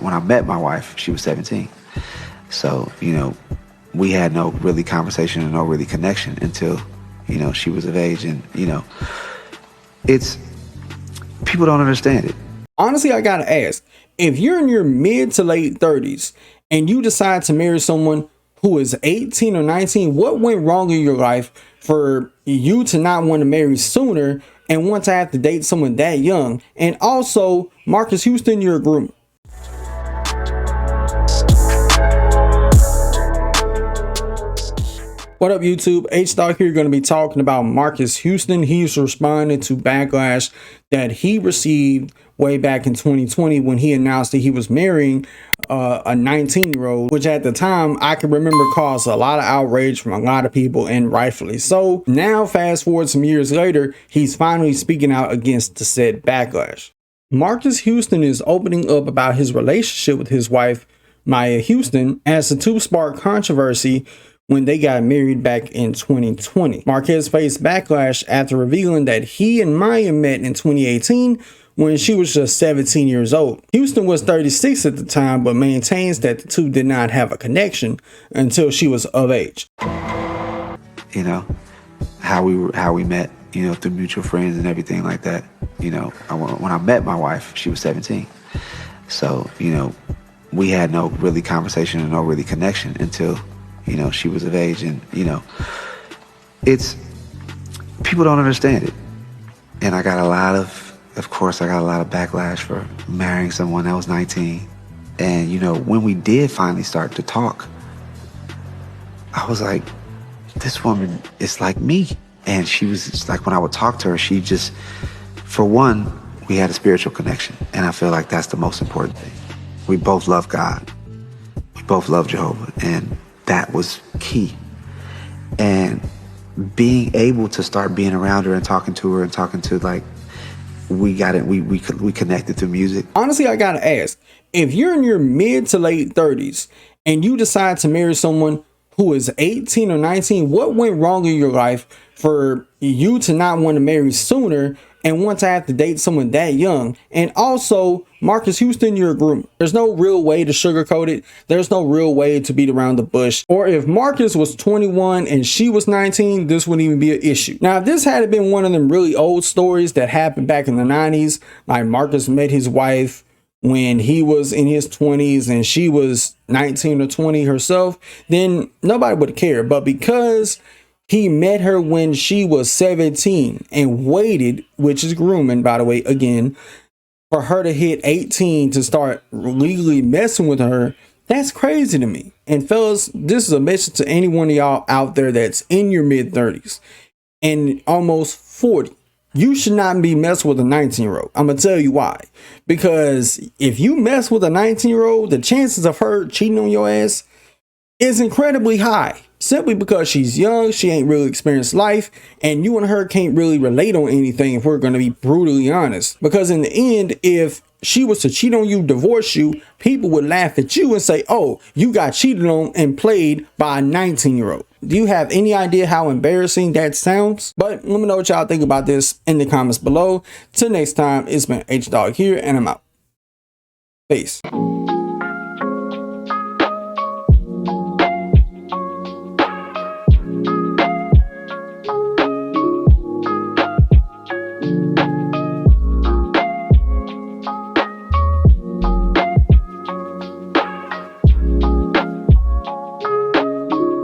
When I met my wife, she was 17. So, we had no really conversation and no really connection until, she was of age. And, it's, people don't understand it. Honestly, I gotta ask, if you're in your mid to late 30s and you decide to marry someone who is 18 or 19, what went wrong in your life for you to not want to marry sooner and want to have to date someone that young? And also, Marques Houston, you're a groomer. What up, YouTube? H-Dog here, going to be talking about Marques Houston. He's responding to backlash that he received way back in 2020 when he announced that he was marrying a 19-year-old, which at the time I can remember caused a lot of outrage from a lot of people, and rightfully so. Now, fast forward some years later, he's finally speaking out against the said backlash. Marques Houston is opening up about his relationship with his wife, Marques Houston, as the two sparked controversy when they got married back in 2020. Marques faced backlash after revealing that he and Maya met in 2018 when she was just 17 years old. Houston was 36 at the time, but maintains that the two did not have a connection until she was of age. How we met, through mutual friends and everything like that. When I met my wife, she was 17. So, we had no really conversation and no really connection until she was of age. And, it's, people don't understand it. And I got a lot of backlash for marrying someone that was 19. And, when we did finally start to talk, I was like, this woman is like me. And she was just like, when I would talk to her, she just, for one, we had a spiritual connection. And I feel like that's the most important thing. We both love God. We both love Jehovah. And that was key. And being able to start being around her and talking to her and talking to, like, we got it. We connected through music. Honestly, I gotta ask, if you're in your mid to late 30s and you decide to marry someone who is 18 or 19, what went wrong in your life for you to not want to marry sooner and want to have to date someone that young? And also, Marques Houston, you're a groomer. There's no real way to sugarcoat it. There's no real way to beat around the bush. Or if Marques was 21 and she was 19, this wouldn't even be an issue. Now, if this had been one of them really old stories that happened back in the 90s, like Marques met his wife when he was in his 20s and she was 19 or 20 herself, then nobody would care. But because he met her when she was 17 and waited, which is grooming, by the way, again, for her to hit 18 to start legally messing with her, that's crazy to me. And fellas, this is a message to any one of y'all out there that's in your mid 30s and almost 40. You should not be messing with a 19-year-old. I'm going to tell you why. Because if you mess with a 19-year-old, the chances of her cheating on your ass is incredibly high. Simply because she's young, she ain't really experienced life, and you and her can't really relate on anything, if we're going to be brutally honest. Because in the end, if she was to cheat on you, divorce you, people would laugh at you and say, oh, you got cheated on and played by a 19-year-old. Do you have any idea how embarrassing that sounds? But let me know what y'all think about this in the comments below. Till next time, it's been H-Dog here, and I'm out. Peace.